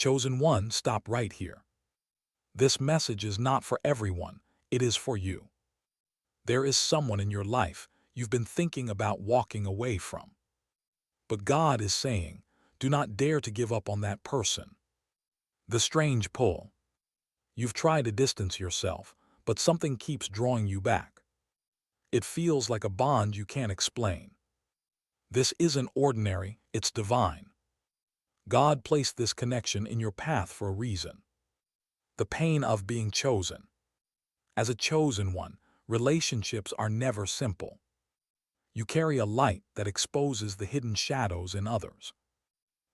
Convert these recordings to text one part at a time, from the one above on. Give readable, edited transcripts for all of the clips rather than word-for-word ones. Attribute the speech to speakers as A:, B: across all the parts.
A: Chosen one, stop right here. This message is not for everyone, it is for you. There is someone in your life you've been thinking about walking away from. But God is saying, do not dare to give up on that person. The strange pull. You've tried to distance yourself, but something keeps drawing you back. It feels like a bond you can't explain. This isn't ordinary, it's divine. God placed this connection in your path for a reason. The pain of being chosen. As a chosen one, relationships are never simple. You carry a light that exposes the hidden shadows in others.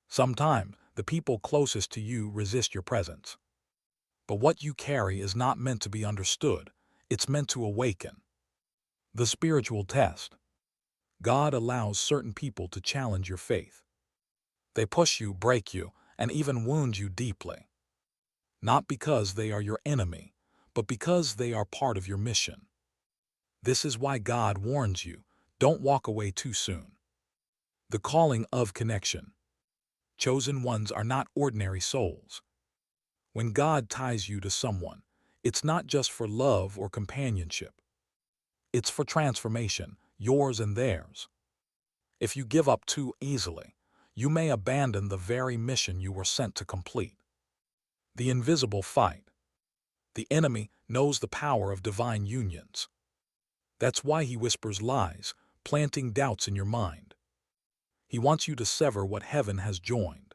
A: Sometimes, the people closest to you resist your presence. But what you carry is not meant to be understood, it's meant to awaken. The spiritual test. God allows certain people to challenge your faith. They push you, break you, and even wound you deeply. Not because they are your enemy, but because they are part of your mission. This is why God warns you, don't walk away too soon. The calling of connection. Chosen ones are not ordinary souls. When God ties you to someone, it's not just for love or companionship. It's for transformation, yours and theirs. If you give up too easily, you may abandon the very mission you were sent to complete. The invisible fight. The enemy knows the power of divine unions. That's why he whispers lies, planting doubts in your mind. He wants you to sever what heaven has joined.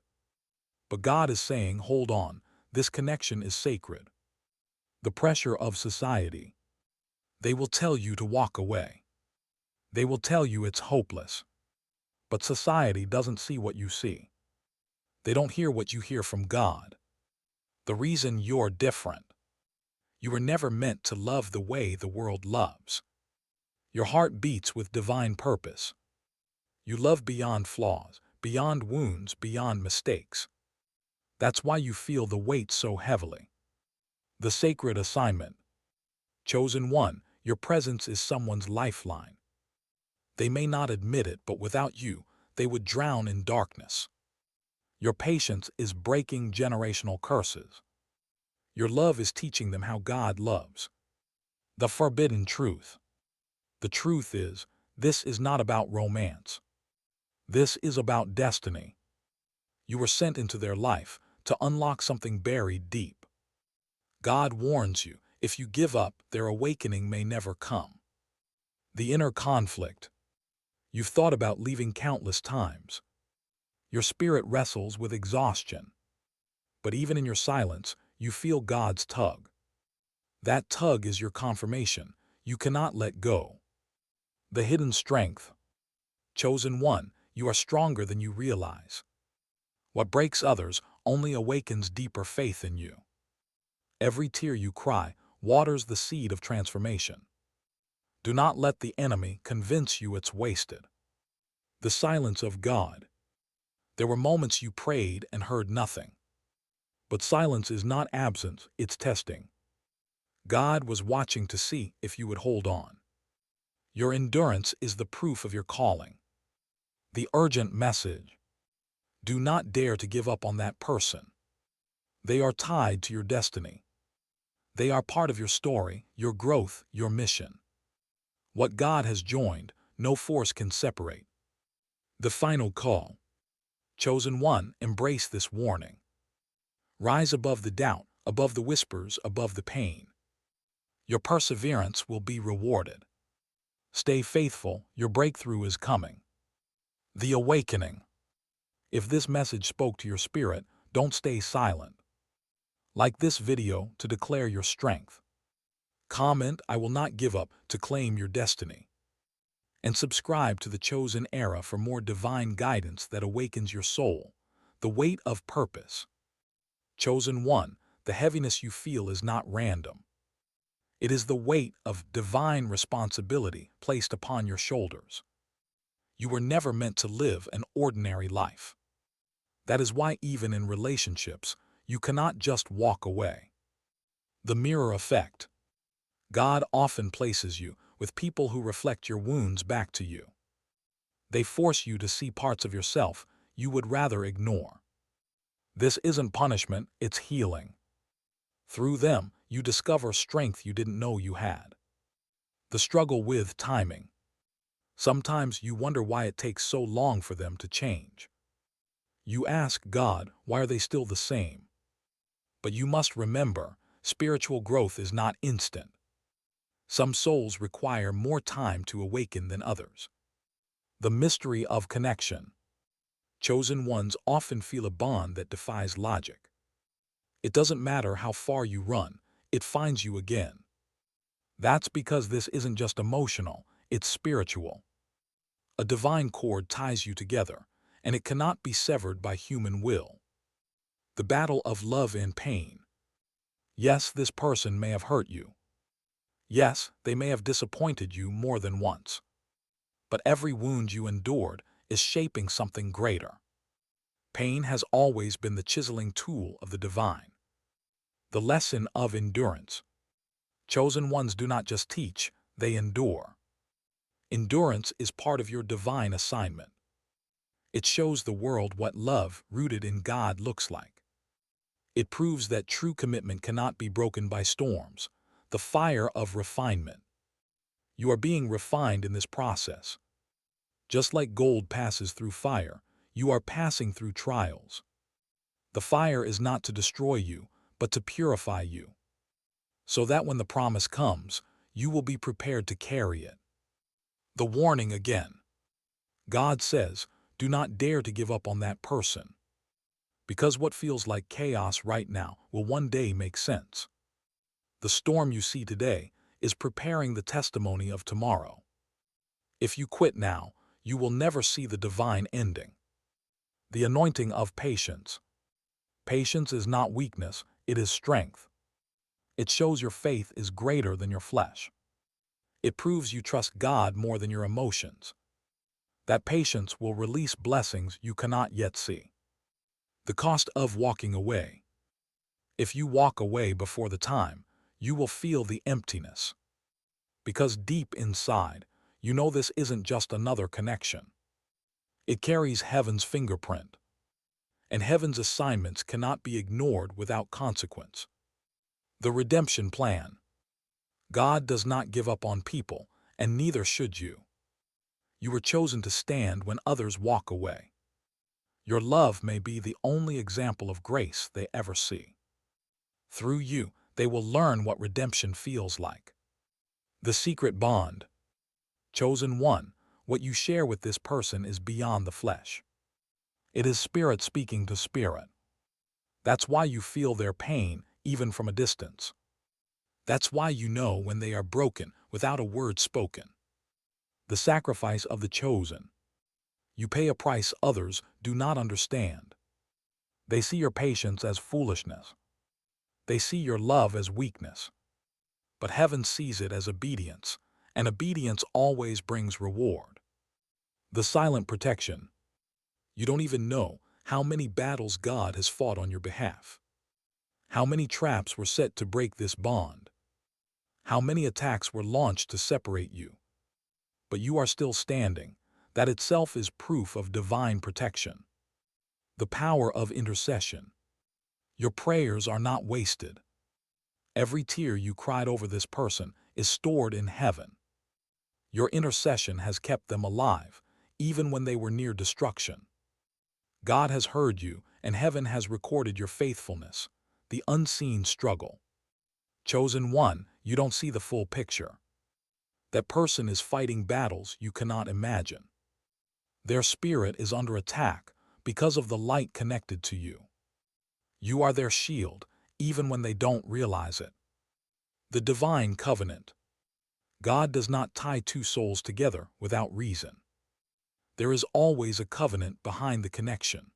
A: But God is saying, hold on, this connection is sacred. The pressure of society. They will tell you to walk away. They will tell you it's hopeless. But society doesn't see what you see. They don't hear what you hear from God. The reason you're different. You were never meant to love the way the world loves. Your heart beats with divine purpose. You love beyond flaws, beyond wounds, beyond mistakes. That's why you feel the weight so heavily. The sacred assignment. Chosen one, your presence is someone's lifeline. They may not admit it, but without you, they would drown in darkness. Your patience is breaking generational curses. Your love is teaching them how God loves. The forbidden truth. The truth is, this is not about romance. This is about destiny. You were sent into their life to unlock something buried deep. God warns you, if you give up, their awakening may never come. The inner conflict. You've thought about leaving countless times. Your spirit wrestles with exhaustion. But even in your silence, you feel God's tug. That tug is your confirmation. You cannot let go. The hidden strength. Chosen one, you are stronger than you realize. What breaks others only awakens deeper faith in you. Every tear you cry waters the seed of transformation. Do not let the enemy convince you it's wasted. The silence of God. There were moments you prayed and heard nothing. But silence is not absence, it's testing. God was watching to see if you would hold on. Your endurance is the proof of your calling. The urgent message. Do not dare to give up on that person. They are tied to your destiny. They are part of your story, your growth, your mission. What God has joined, no force can separate. The final call. Chosen one, embrace this warning. Rise above the doubt, above the whispers, above the pain. Your perseverance will be rewarded. Stay faithful, your breakthrough is coming. The awakening. If this message spoke to your spirit, don't stay silent. Like this video to declare your strength. Comment, I will not give up, to claim your destiny. And subscribe to the Chosen Era for more divine guidance that awakens your soul. The weight of purpose. Chosen one, the heaviness you feel is not random. It is the weight of divine responsibility placed upon your shoulders. You were never meant to live an ordinary life. That is why even in relationships, you cannot just walk away. The mirror effect. God often places you with people who reflect your wounds back to you. They force you to see parts of yourself you would rather ignore. This isn't punishment, it's healing. Through them, you discover strength you didn't know you had. The struggle with timing. Sometimes you wonder why it takes so long for them to change. You ask God, why are they still the same? But you must remember, spiritual growth is not instant. Some souls require more time to awaken than others. The mystery of connection. Chosen ones often feel a bond that defies logic. It doesn't matter how far you run, it finds you again. That's because this isn't just emotional, it's spiritual. A divine cord ties you together, and it cannot be severed by human will. The battle of love and pain. Yes, this person may have hurt you. Yes, they may have disappointed you more than once. But every wound you endured is shaping something greater. Pain has always been the chiseling tool of the divine. The lesson of endurance. Chosen ones do not just teach, they endure. Endurance is part of your divine assignment. It shows the world what love, rooted in God, looks like. It proves that true commitment cannot be broken by storms, the fire of refinement. You are being refined in this process. Just like gold passes through fire, you are passing through trials. The fire is not to destroy you, but to purify you, so that when the promise comes, you will be prepared to carry it. The warning again. God says, do not dare to give up on that person, because what feels like chaos right now will one day make sense. The storm you see today is preparing the testimony of tomorrow. If you quit now, you will never see the divine ending. The anointing of patience. Patience is not weakness, it is strength. It shows your faith is greater than your flesh. It proves you trust God more than your emotions. That patience will release blessings you cannot yet see. The cost of walking away. If you walk away before the time, you will feel the emptiness. Because deep inside, you know this isn't just another connection. It carries heaven's fingerprint. And heaven's assignments cannot be ignored without consequence. The redemption plan. God does not give up on people, and neither should you. You were chosen to stand when others walk away. Your love may be the only example of grace they ever see. Through you, they will learn what redemption feels like. The secret bond. Chosen one, what you share with this person is beyond the flesh. It is spirit speaking to spirit. That's why you feel their pain, even from a distance. That's why you know when they are broken without a word spoken. The sacrifice of the chosen. You pay a price others do not understand. They see your patience as foolishness. They see your love as weakness. But heaven sees it as obedience, and obedience always brings reward. The silent protection. You don't even know how many battles God has fought on your behalf. How many traps were set to break this bond. How many attacks were launched to separate you. But you are still standing. That itself is proof of divine protection. The power of intercession. Your prayers are not wasted. Every tear you cried over this person is stored in heaven. Your intercession has kept them alive, even when they were near destruction. God has heard you, and heaven has recorded your faithfulness, the unseen struggle. Chosen one, you don't see the full picture. That person is fighting battles you cannot imagine. Their spirit is under attack because of the light connected to you. You are their shield, even when they don't realize it. The divine covenant. God does not tie two souls together without reason. There is always a covenant behind the connection.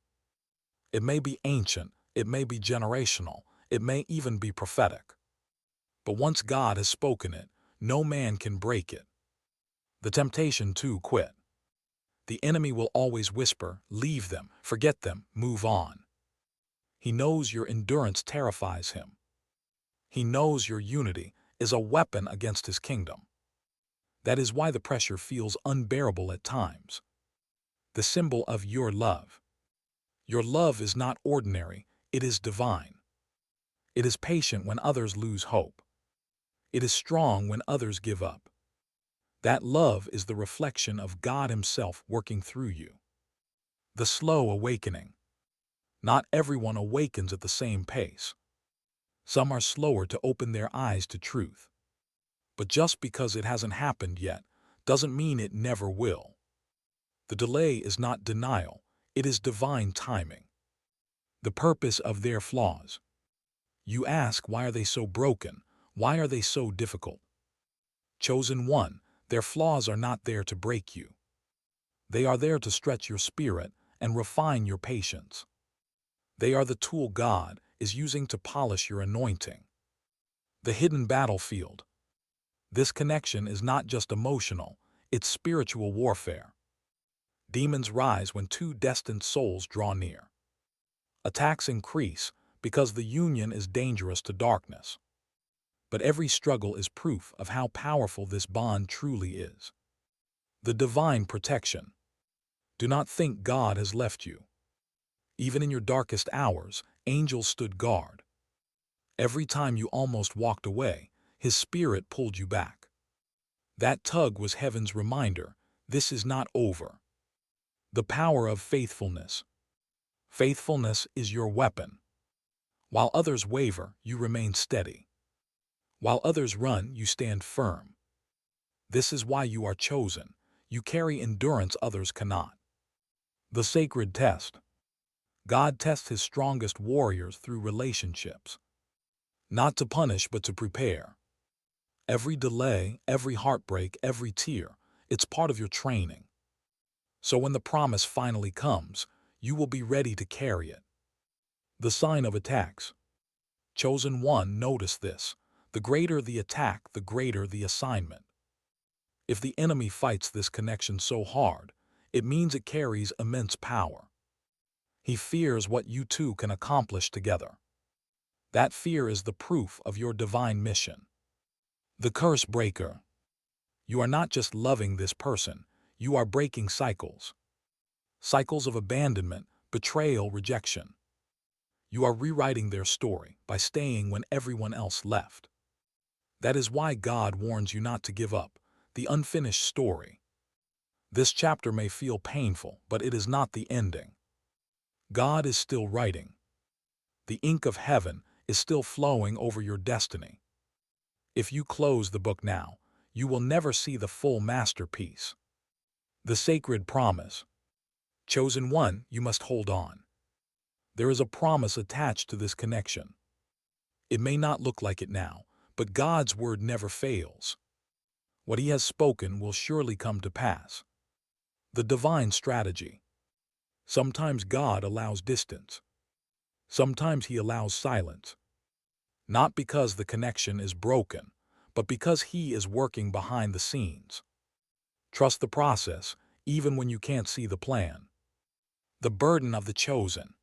A: It may be ancient, it may be generational, it may even be prophetic. But once God has spoken it, no man can break it. The temptation to quit. The enemy will always whisper, leave them, forget them, move on. He knows your endurance terrifies him. He knows your unity is a weapon against his kingdom. That is why the pressure feels unbearable at times. The symbol of your love. Your love is not ordinary, it is divine. It is patient when others lose hope. It is strong when others give up. That love is the reflection of God Himself working through you. The slow awakening. Not everyone awakens at the same pace. Some are slower to open their eyes to truth. But just because it hasn't happened yet doesn't mean it never will. The delay is not denial, it is divine timing. The purpose of their flaws. You ask, why are they so broken? Why are they so difficult? Chosen one, their flaws are not there to break you. They are there to stretch your spirit and refine your patience. They are the tool God is using to polish your anointing. The hidden battlefield. This connection is not just emotional, it's spiritual warfare. Demons rise when two destined souls draw near. Attacks increase because the union is dangerous to darkness. But every struggle is proof of how powerful this bond truly is. The divine protection. Do not think God has left you. Even in your darkest hours, angels stood guard. Every time you almost walked away, His Spirit pulled you back. That tug was heaven's reminder, this is not over. The power of faithfulness. Faithfulness is your weapon. While others waver, you remain steady. While others run, you stand firm. This is why you are chosen. You carry endurance others cannot. The sacred test. God tests His strongest warriors through relationships. Not to punish, but to prepare. Every delay, every heartbreak, every tear, it's part of your training. So when the promise finally comes, you will be ready to carry it. The sign of attacks. Chosen one, notice this. The greater the attack, the greater the assignment. If the enemy fights this connection so hard, it means it carries immense power. He fears what you two can accomplish together. That fear is the proof of your divine mission. The curse breaker. You are not just loving this person, you are breaking cycles. Cycles of abandonment, betrayal, rejection. You are rewriting their story by staying when everyone else left. That is why God warns you not to give up, the unfinished story. This chapter may feel painful, but it is not the ending. God is still writing. The ink of heaven is still flowing over your destiny. If you close the book now, you will never see the full masterpiece. The sacred promise. Chosen one, you must hold on. There is a promise attached to this connection. It may not look like it now, but God's word never fails. What He has spoken will surely come to pass. The divine strategy. Sometimes God allows distance. Sometimes He allows silence. Not because the connection is broken, but because He is working behind the scenes. Trust the process, even when you can't see the plan. The burden of the chosen.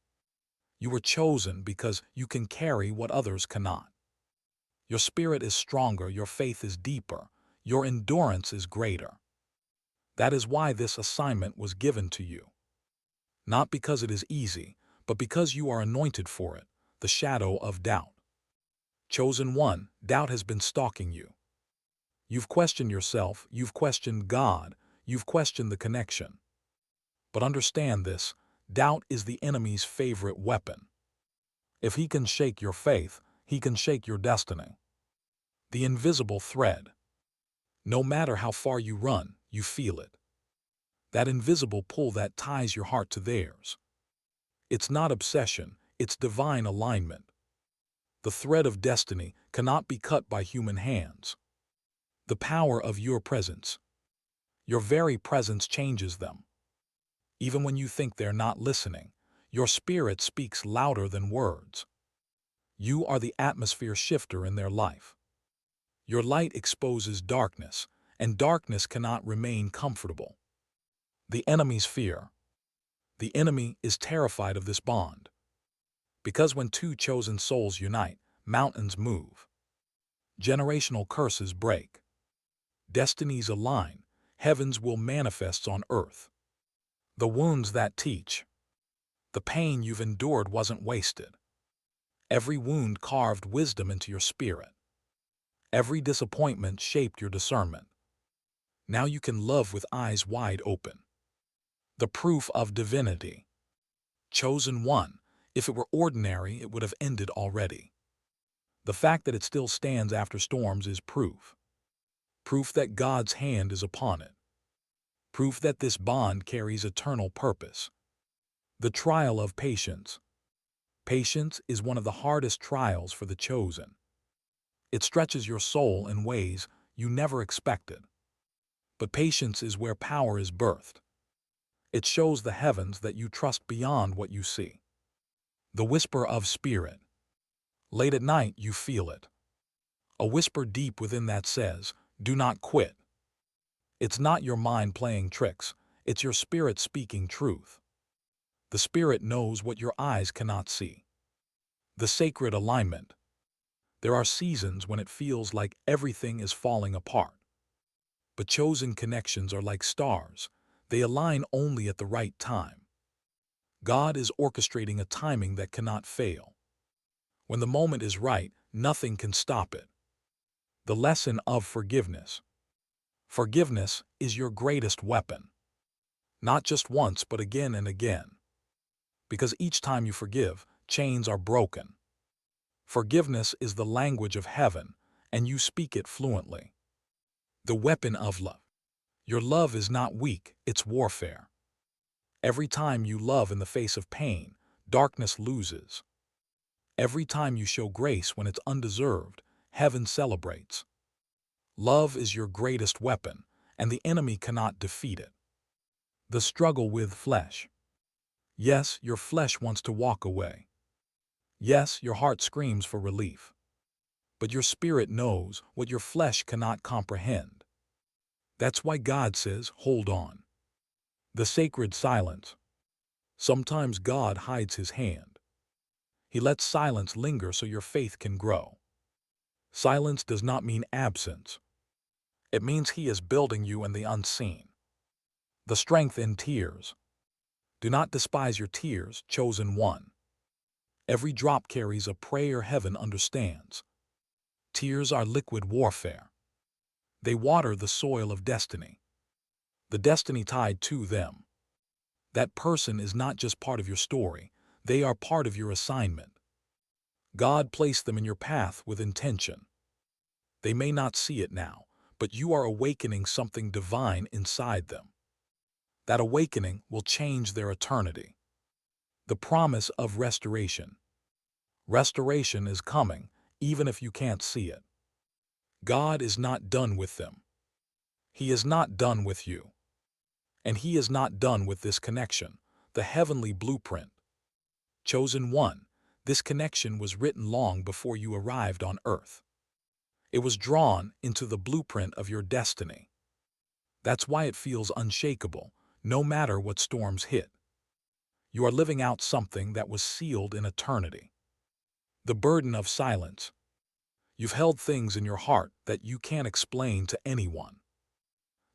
A: You were chosen because you can carry what others cannot. Your spirit is stronger, your faith is deeper, your endurance is greater. That is why this assignment was given to you. Not because it is easy, but because you are anointed for it, the shadow of doubt. Chosen one, doubt has been stalking you. You've questioned yourself, you've questioned God, you've questioned the connection. But understand this, doubt is the enemy's favorite weapon. If he can shake your faith, he can shake your destiny. The invisible thread. No matter how far you run, you feel it. That invisible pull that ties your heart to theirs. It's not obsession, it's divine alignment. The thread of destiny cannot be cut by human hands. The power of your presence. Your very presence changes them. Even when you think they're not listening, your spirit speaks louder than words. You are the atmosphere shifter in their life. Your light exposes darkness, and darkness cannot remain comfortable. The enemy's fear. The enemy is terrified of this bond. Because when two chosen souls unite, mountains move. Generational curses break. Destinies align, heavens will manifest on earth. The wounds that teach. The pain you've endured wasn't wasted. Every wound carved wisdom into your spirit. Every disappointment shaped your discernment. Now you can love with eyes wide open. The proof of divinity. Chosen one. If it were ordinary, it would have ended already. The fact that it still stands after storms is proof. Proof that God's hand is upon it. Proof that this bond carries eternal purpose. The trial of patience. Patience is one of the hardest trials for the chosen. It stretches your soul in ways you never expected. But patience is where power is birthed. It shows the heavens that you trust beyond what you see. The whisper of spirit. Late at night, you feel it. A whisper deep within that says, "Do not quit." It's not your mind playing tricks. It's your spirit speaking truth. The spirit knows what your eyes cannot see. The sacred alignment. There are seasons when it feels like everything is falling apart. But chosen connections are like stars. They align only at the right time. God is orchestrating a timing that cannot fail. When the moment is right, nothing can stop it. The lesson of forgiveness. Forgiveness is your greatest weapon. Not just once, but again and again. Because each time you forgive, chains are broken. Forgiveness is the language of heaven, and you speak it fluently. The weapon of love. Your love is not weak, it's warfare. Every time you love in the face of pain, darkness loses. Every time you show grace when it's undeserved, heaven celebrates. Love is your greatest weapon, and the enemy cannot defeat it. The struggle with flesh. Yes, your flesh wants to walk away. Yes, your heart screams for relief. But your spirit knows what your flesh cannot comprehend. That's why God says, hold on. The sacred silence. Sometimes God hides his hand. He lets silence linger so your faith can grow. Silence does not mean absence. It means he is building you in the unseen. The strength in tears. Do not despise your tears, chosen one. Every drop carries a prayer heaven understands. Tears are liquid warfare. They water the soil of destiny. The destiny tied to them. That person is not just part of your story, they are part of your assignment. God placed them in your path with intention. They may not see it now, but you are awakening something divine inside them. That awakening will change their eternity. The promise of restoration. Restoration is coming, even if you can't see it. God is not done with them. He is not done with you. And he is not done with this connection, the heavenly blueprint. Chosen one, this connection was written long before you arrived on earth. It was drawn into the blueprint of your destiny. That's why it feels unshakable, no matter what storms hit. You are living out something that was sealed in eternity. The burden of silence. You've held things in your heart that you can't explain to anyone.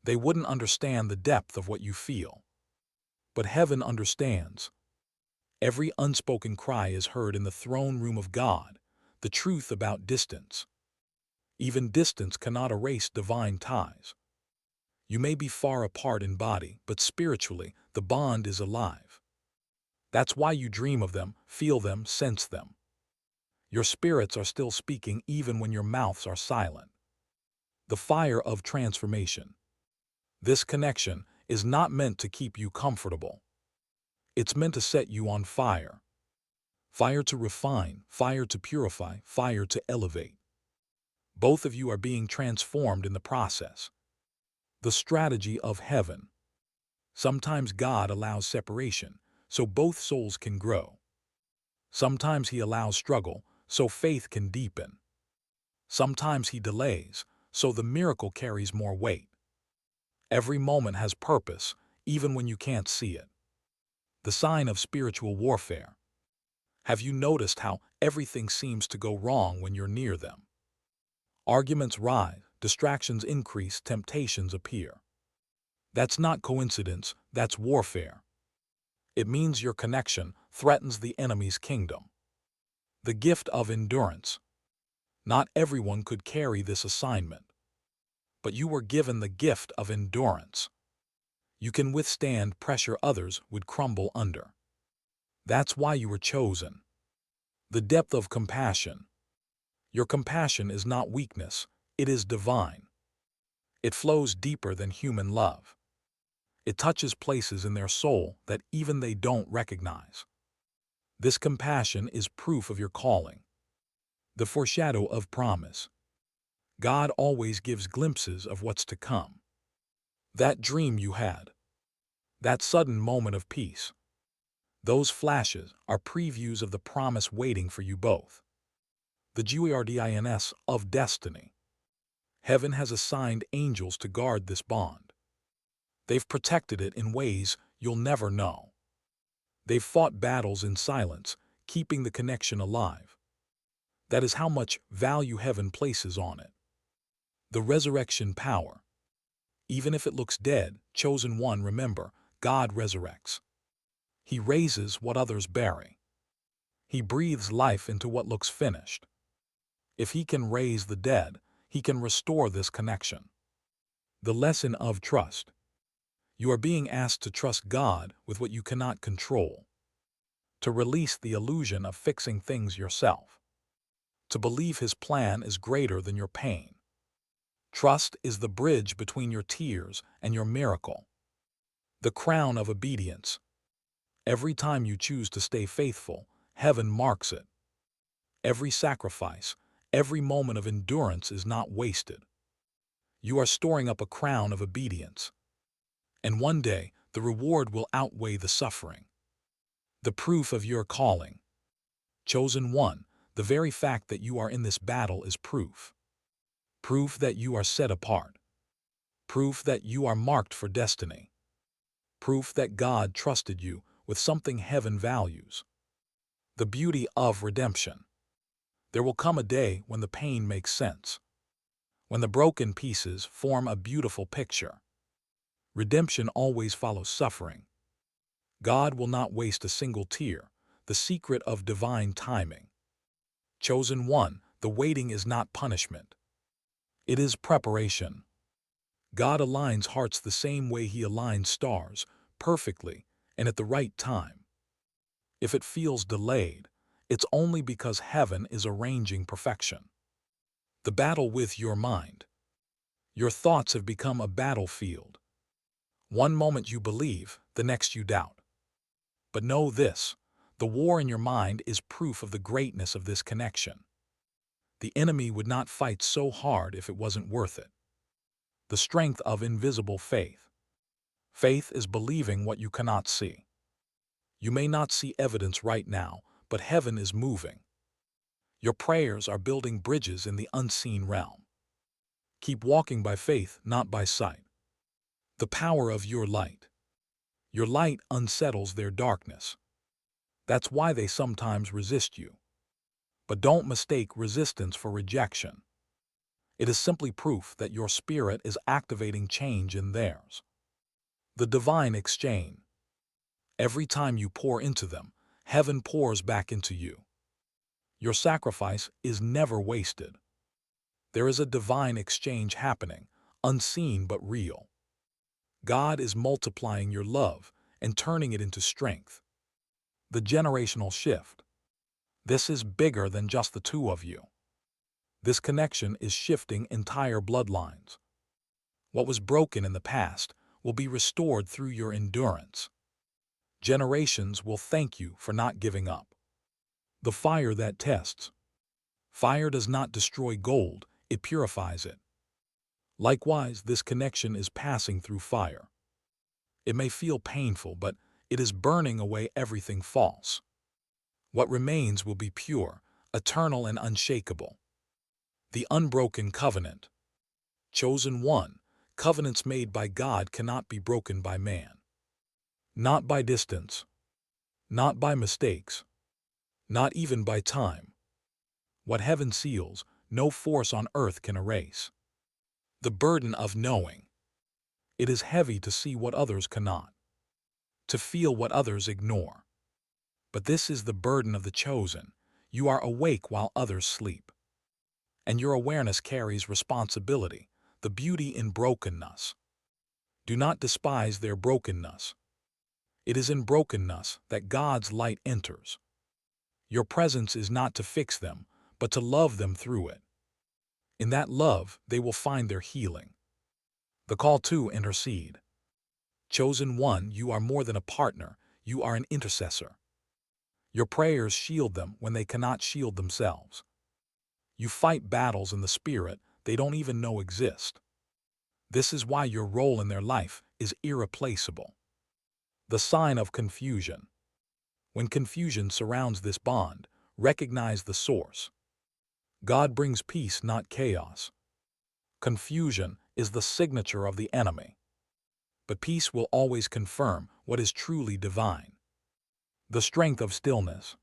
A: They wouldn't understand the depth of what you feel. But heaven understands. Every unspoken cry is heard in the throne room of God, the truth about distance. Even distance cannot erase divine ties. You may be far apart in body, but spiritually, the bond is alive. That's why you dream of them, feel them, sense them. Your spirits are still speaking even when your mouths are silent. The fire of transformation. This connection is not meant to keep you comfortable. It's meant to set you on fire. Fire to refine, fire to purify, fire to elevate. Both of you are being transformed in the process. The strategy of heaven. Sometimes God allows separation, so both souls can grow. Sometimes he allows struggle, so faith can deepen. Sometimes he delays, so the miracle carries more weight. Every moment has purpose, even when you can't see it. The sign of spiritual warfare. Have you noticed how everything seems to go wrong when you're near them? Arguments rise, distractions increase, temptations appear. That's not coincidence, that's warfare. It means your connection threatens the enemy's kingdom. The gift of endurance. Not everyone could carry this assignment, but you were given the gift of endurance. You can withstand pressure others would crumble under. That's why you were chosen. The depth of compassion. Your compassion is not weakness, it is divine. It flows deeper than human love. It touches places in their soul that even they don't recognize. This compassion is proof of your calling. The foreshadow of promise. God always gives glimpses of what's to come. That dream you had, that sudden moment of peace, those flashes are previews of the promise waiting for you both. The guardians of destiny. Heaven has assigned angels to guard this bond. They've protected it in ways you'll never know. They've fought battles in silence, keeping the connection alive. That is how much value heaven places on it. The resurrection power. Even if it looks dead, chosen one, remember, God resurrects. He raises what others bury. He breathes life into what looks finished. If he can raise the dead, he can restore this connection. The lesson of trust. You are being asked to trust God with what you cannot control. To release the illusion of fixing things yourself. To believe his plan is greater than your pain. Trust is the bridge between your tears and your miracle. The crown of obedience. Every time you choose to stay faithful, heaven marks it. Every sacrifice, every moment of endurance is not wasted. You are storing up a crown of obedience. And one day, the reward will outweigh the suffering. The proof of your calling. Chosen one, the very fact that you are in this battle is proof. Proof that you are set apart. Proof that you are marked for destiny. Proof that God trusted you with something heaven values. The beauty of redemption. There will come a day when the pain makes sense. When the broken pieces form a beautiful picture. Redemption always follows suffering. God will not waste a single tear, the secret of divine timing. Chosen one, the waiting is not punishment. It is preparation. God aligns hearts the same way he aligns stars, perfectly and at the right time. If it feels delayed, it's only because heaven is arranging perfection. The battle with your mind. Your thoughts have become a battlefield. One moment you believe, the next you doubt. But know this, the war in your mind is proof of the greatness of this connection. The enemy would not fight so hard if it wasn't worth it. The strength of invisible faith. Faith is believing what you cannot see. You may not see evidence right now, but heaven is moving. Your prayers are building bridges in the unseen realm. Keep walking by faith, not by sight. The power of your light. Your light unsettles their darkness. That's why they sometimes resist you. But don't mistake resistance for rejection. It is simply proof that your spirit is activating change in theirs. The divine exchange. Every time you pour into them, heaven pours back into you. Your sacrifice is never wasted. There is a divine exchange happening, unseen but real. God is multiplying your love and turning it into strength. The generational shift. This is bigger than just the two of you. This connection is shifting entire bloodlines. What was broken in the past will be restored through your endurance. Generations will thank you for not giving up. The fire that tests. Fire does not destroy gold, it purifies it. Likewise, this connection is passing through fire. It may feel painful, but it is burning away everything false. What remains will be pure, eternal, and unshakable. The unbroken covenant. Chosen one, covenants made by God cannot be broken by man. Not by distance. Not by mistakes. Not even by time. What heaven seals, no force on earth can erase. The burden of knowing. It is heavy to see what others cannot. to feel what others ignore. But this is the burden of the chosen. You are awake while others sleep. And your awareness carries responsibility, the beauty in brokenness. Do not despise their brokenness. It is in brokenness that God's light enters. Your presence is not to fix them, but to love them through it. In that love, they will find their healing. The call to intercede. Chosen one, you are more than a partner, you are an intercessor. Your prayers shield them when they cannot shield themselves. You fight battles in the spirit they don't even know exist. This is why your role in their life is irreplaceable. The sign of confusion. When confusion surrounds this bond, recognize the source. God brings peace, not chaos. Confusion is the signature of the enemy. But peace will always confirm what is truly divine. The strength of stillness.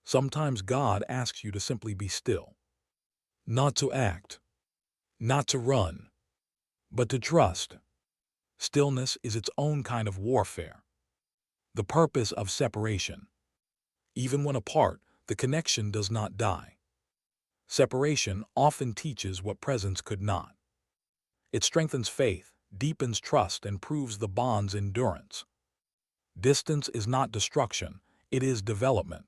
A: Sometimes God asks you to simply be still. Not to act, not to run, but to trust. Stillness is its own kind of warfare. The purpose of separation. Even when apart, the connection does not die. Separation often teaches what presence could not. It strengthens faith, deepens trust, and proves the bond's endurance. Distance is not destruction, it is development.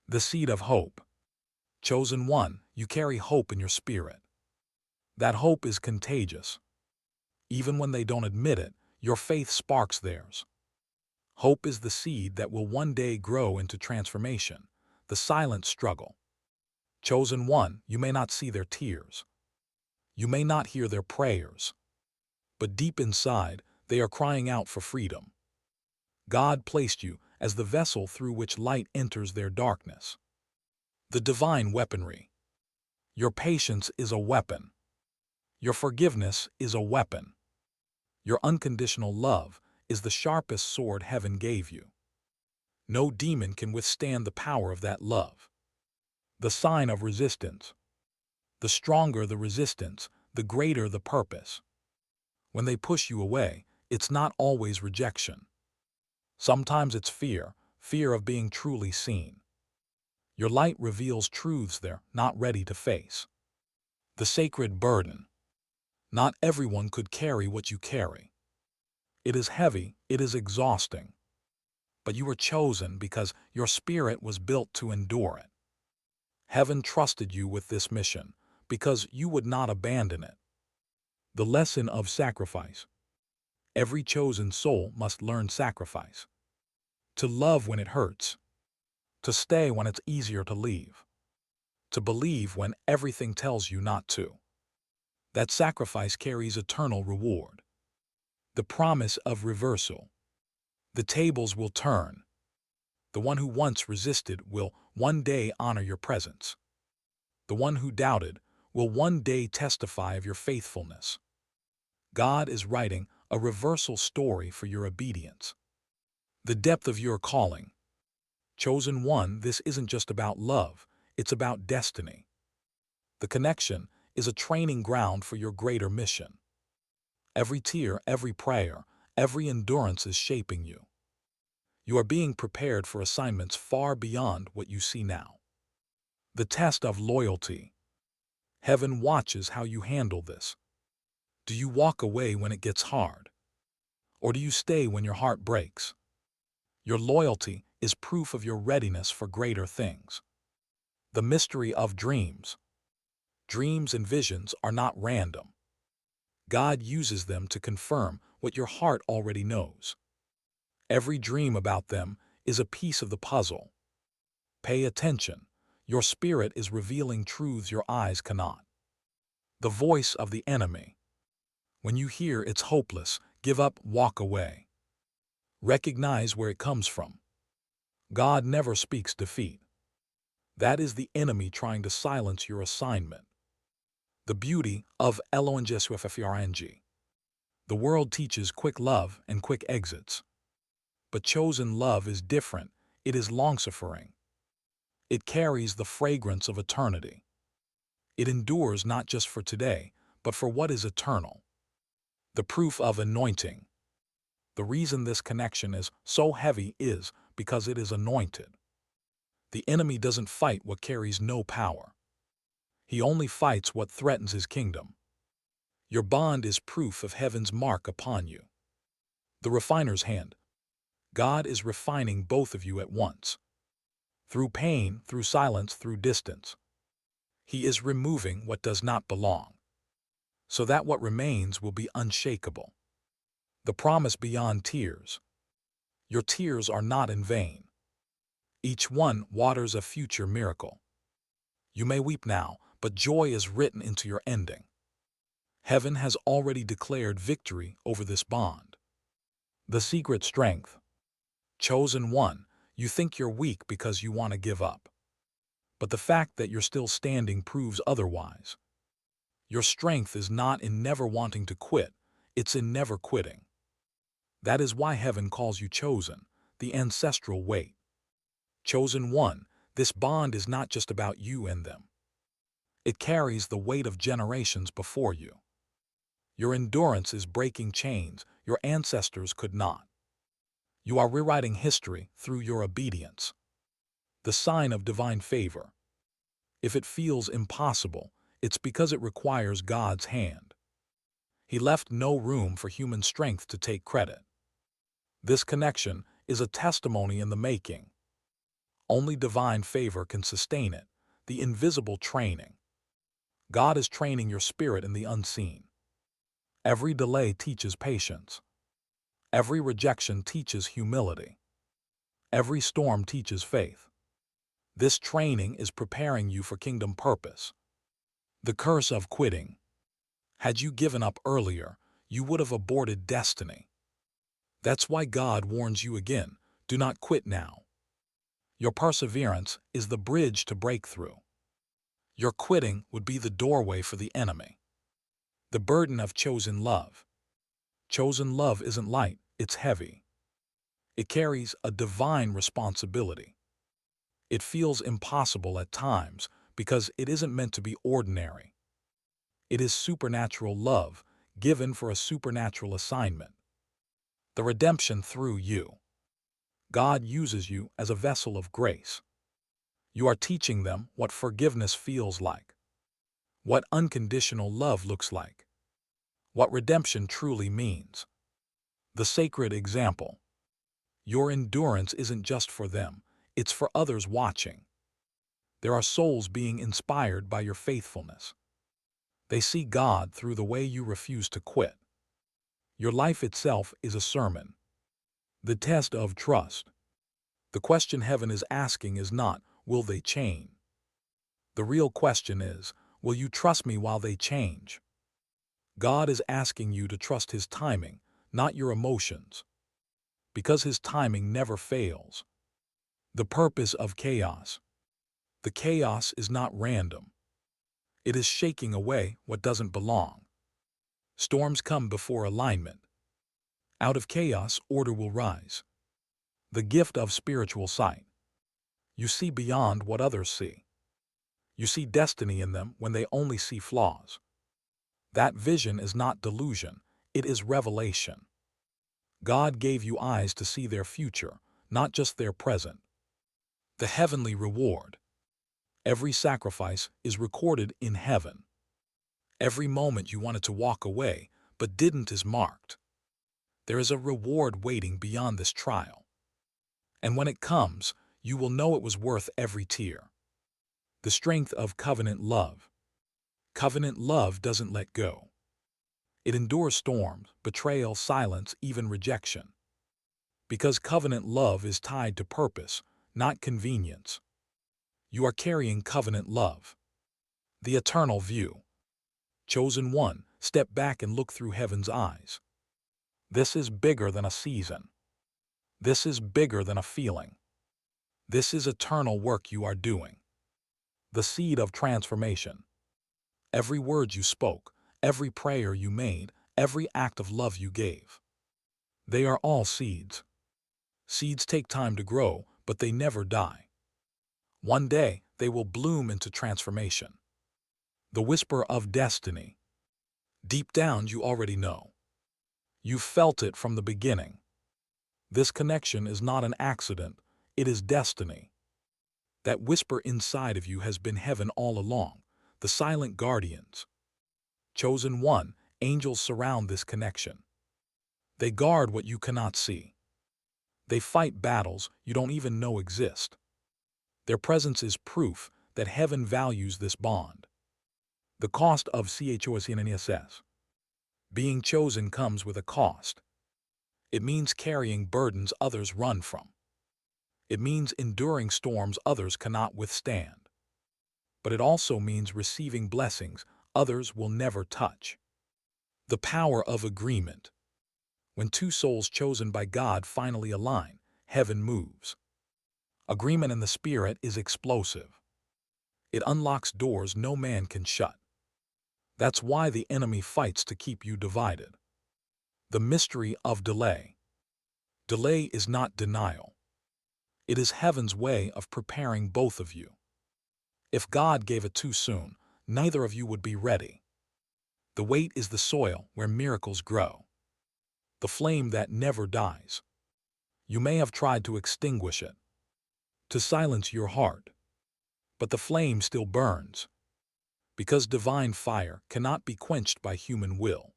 A: The seed of hope. Chosen one, you carry hope in your spirit. That hope is contagious. Even when they don't admit it, your faith sparks theirs. Hope is the seed that will one day grow into transformation, the silent struggle. Chosen one, you may not see their tears. You may not hear their prayers. But deep inside, they are crying out for freedom. God placed you as the vessel through which light enters their darkness. The divine weaponry. Your patience is a weapon. Your forgiveness is a weapon. Your unconditional love is the sharpest sword heaven gave you. No demon can withstand the power of that love. The sign of resistance. The stronger the resistance, the greater the purpose. When they push you away, it's not always rejection. Sometimes it's fear, fear of being truly seen. Your light reveals truths they're not ready to face. The sacred burden. Not everyone could carry what you carry. It is heavy, it is exhausting. But you were chosen because your spirit was built to endure it. Heaven trusted you with this mission because you would not abandon it. The lesson of sacrifice. Every chosen soul must learn sacrifice. To love when it hurts. To stay when it's easier to leave. To believe when everything tells you not to. That sacrifice carries eternal reward. The promise of reversal. The tables will turn. The one who once resisted will one day honor your presence. The one who doubted will one day testify of your faithfulness. God is writing a reversal story for your obedience. The depth of your calling. Chosen one, this isn't just about love, it's about destiny. The connection is a training ground for your greater mission. Every tear, every prayer, every endurance is shaping you. You are being prepared for assignments far beyond what you see now. The test of loyalty. Heaven watches how you handle this. Do you walk away when it gets hard? Or do you stay when your heart breaks? Your loyalty is proof of your readiness for greater things. The mystery of dreams. Dreams and visions are not random. God uses them to confirm what your heart already knows. Every dream about them is a piece of the puzzle. Pay attention. Your spirit is revealing truths your eyes cannot. The voice of the enemy. When you hear it's hopeless, give up, walk away. Recognize where it comes from. God never speaks defeat. That is the enemy trying to silence your assignment. The beauty of LONGSUFFRNG. The world teaches quick love and quick exits. But chosen love is different. It is long-suffering. It carries the fragrance of eternity. It endures not just for today, but for what is eternal. The proof of anointing. The reason this connection is so heavy is because it is anointed. The enemy doesn't fight what carries no power. He only fights what threatens his kingdom. Your bond is proof of heaven's mark upon you. The refiner's hand. God is refining both of you at once. Through pain, through silence, through distance. He is removing what does not belong, so that what remains will be unshakable. The promise beyond tears. Your tears are not in vain. Each one waters a future miracle. You may weep now, but joy is written into your ending. Heaven has already declared victory over this bond. The secret strength. Chosen one, you think you're weak because you want to give up. But the fact that you're still standing proves otherwise. Your strength is not in never wanting to quit, it's in never quitting. That is why heaven calls you chosen, the ancestral weight. Chosen one, this bond is not just about you and them. It carries the weight of generations before you. Your endurance is breaking chains your ancestors could not. You are rewriting history through your obedience. The sign of divine favor. If it feels impossible, it's because it requires God's hand. He left no room for human strength to take credit. This connection is a testimony in the making. Only divine favor can sustain it, the invisible training. God is training your spirit in the unseen. Every delay teaches patience. Every rejection teaches humility. Every storm teaches faith. This training is preparing you for kingdom purpose. The curse of quitting. Had you given up earlier, you would have aborted destiny. That's why God warns you again, do not quit now. Your perseverance is the bridge to breakthrough. Your quitting would be the doorway for the enemy. The burden of chosen love. Chosen love isn't light, it's heavy. It carries a divine responsibility. It feels impossible at times because it isn't meant to be ordinary. It is supernatural love given for a supernatural assignment. The redemption through you. God uses you as a vessel of grace. You are teaching them what forgiveness feels like, what unconditional love looks like, what redemption truly means. The sacred example. Your endurance isn't just for them, it's for others watching. There are souls being inspired by your faithfulness. They see God through the way you refuse to quit. Your life itself is a sermon. The test of trust. The question heaven is asking is not, will they change? The real question is, will you trust me while they change? God is asking you to trust His timing, not your emotions. Because His timing never fails. The purpose of chaos. The chaos is not random. It is shaking away what doesn't belong. Storms come before alignment. Out of chaos, order will rise. The gift of spiritual sight. You see beyond what others see. You see destiny in them when they only see flaws. That vision is not delusion, it is revelation. God gave you eyes to see their future, not just their present. The heavenly reward. Every sacrifice is recorded in heaven. Every moment you wanted to walk away, but didn't is marked. There is a reward waiting beyond this trial. And when it comes, you will know it was worth every tear. The strength of covenant love. Covenant love doesn't let go. It endures storms, betrayal, silence, even rejection. Because covenant love is tied to purpose, not convenience. You are carrying covenant love. The eternal view. Chosen one, step back and look through heaven's eyes. This is bigger than a season. This is bigger than a feeling. This is eternal work you are doing. The seed of transformation. Every word you spoke, every prayer you made, every act of love you gave. They are all seeds. Seeds take time to grow, but they never die. One day, they will bloom into transformation. The whisper of destiny. Deep down, you already know. You felt it from the beginning. This connection is not an accident, it is destiny. That whisper inside of you has been heaven all along, the silent guardians. Chosen one, angels surround this connection. They guard what you cannot see. They fight battles you don't even know exist. Their presence is proof that heaven values this bond. The cost of CHOSNNSS. Being chosen comes with a cost. It means carrying burdens others run from. It means enduring storms others cannot withstand. But it also means receiving blessings others will never touch. The power of agreement. When two souls chosen by God finally align, heaven moves. Agreement in the Spirit is explosive. It unlocks doors no man can shut. That's why the enemy fights to keep you divided. The mystery of delay. Delay is not denial. It is heaven's way of preparing both of you. If God gave it too soon, neither of you would be ready. The wait is the soil where miracles grow. The flame that never dies. You may have tried to extinguish it, to silence your heart, but the flame still burns, because divine fire cannot be quenched by human will.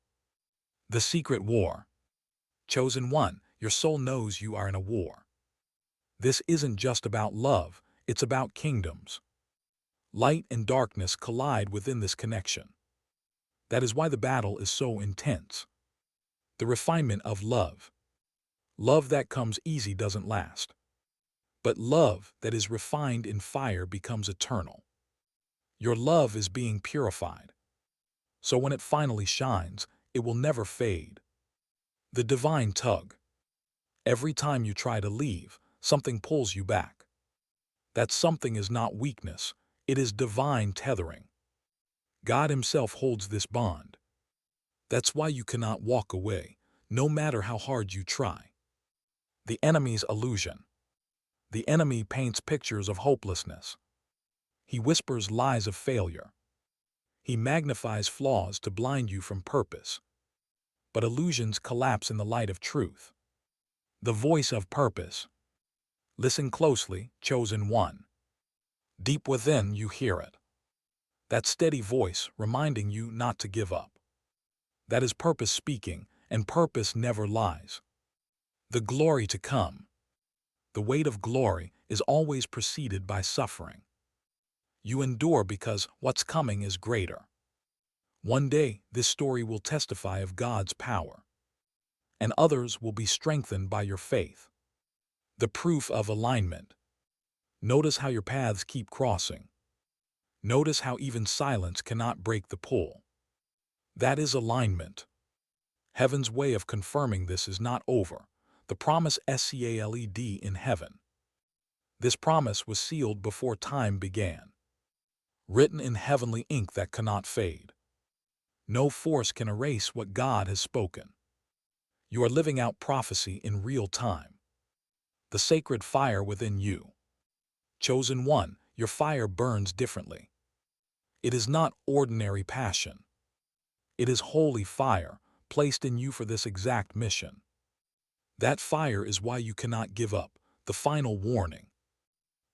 A: The secret war. Chosen one, your soul knows you are in a war. This isn't just about love, it's about kingdoms. Light and darkness collide within this connection. That is why the battle is so intense. The refinement of love. Love that comes easy doesn't last. But love that is refined in fire becomes eternal. Your love is being purified. So when it finally shines, it will never fade. The divine tug. Every time you try to leave, something pulls you back. That something is not weakness, it is divine tethering. God Himself holds this bond. That's why you cannot walk away, no matter how hard you try. The enemy's illusion. The enemy paints pictures of hopelessness. He whispers lies of failure. He magnifies flaws to blind you from purpose. But illusions collapse in the light of truth. The voice of purpose. Listen closely, chosen one. Deep within you hear it. That steady voice reminding you not to give up. That is purpose speaking, and purpose never lies. The glory to come. The weight of glory is always preceded by suffering. You endure because what's coming is greater. One day, this story will testify of God's power, and others will be strengthened by your faith. The proof of alignment. Notice how your paths keep crossing. Notice how even silence cannot break the pull. That is alignment. Heaven's way of confirming this is not over. The promise SCALED in heaven. This promise was sealed before time began. Written in heavenly ink that cannot fade. No force can erase what God has spoken. You are living out prophecy in real time. The sacred fire within you. Chosen one, your fire burns differently. It is not ordinary passion. It is holy fire, placed in you for this exact mission. That fire is why you cannot give up, the final warning.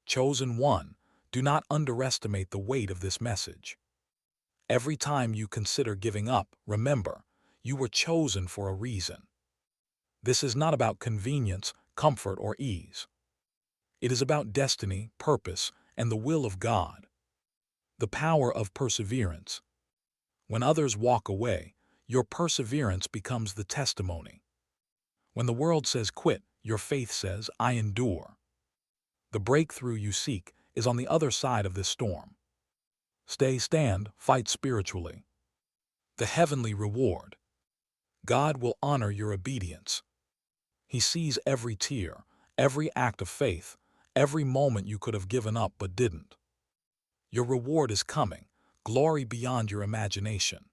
A: Chosen one, do not underestimate the weight of this message. Every time you consider giving up, remember, you were chosen for a reason. This is not about convenience, comfort, or ease. It is about destiny, purpose, and the will of God. The power of perseverance. When others walk away, your perseverance becomes the testimony. When the world says quit, your faith says, I endure. The breakthrough you seek is on the other side of this storm. Stand, fight spiritually. The heavenly reward. God will honor your obedience. He sees every tear, every act of faith, every moment you could have given up but didn't. Your reward is coming, glory beyond your imagination.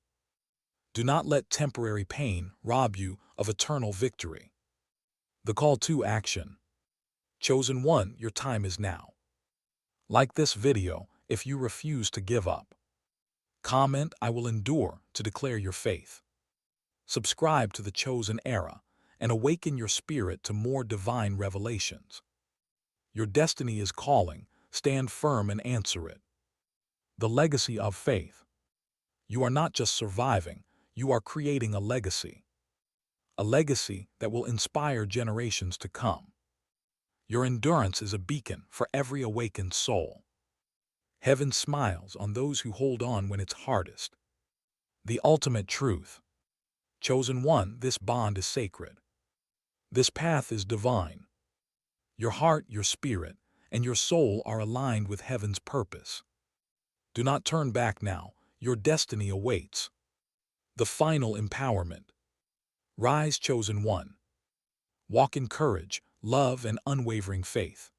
A: Do not let temporary pain rob you of eternal victory. The call to action. Chosen one, your time is now. Like this video if you refuse to give up. Comment, I will endure, to declare your faith. Subscribe to the Chosen Era and awaken your spirit to more divine revelations. Your destiny is calling. Stand firm and answer it. The legacy of faith. You are not just surviving, you are creating a legacy. A legacy that will inspire generations to come. Your endurance is a beacon for every awakened soul. Heaven smiles on those who hold on when it's hardest. The ultimate truth. Chosen one, this bond is sacred. This path is divine. Your heart, your spirit, and your soul are aligned with heaven's purpose. Do not turn back now. Your destiny awaits. The final empowerment. Rise, chosen one. Walk in courage, love, and unwavering faith.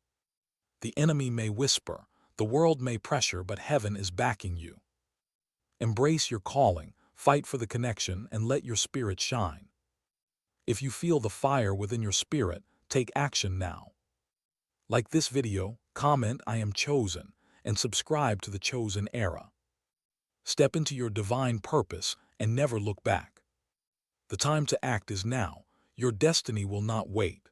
A: The enemy may whisper, the world may pressure, but heaven is backing you. Embrace your calling, fight for the connection, and let your spirit shine. If you feel the fire within your spirit, take action now. Like this video, comment "I am chosen," and subscribe to the Chosen Era. Step into your divine purpose and never look back. The time to act is now. Your destiny will not wait.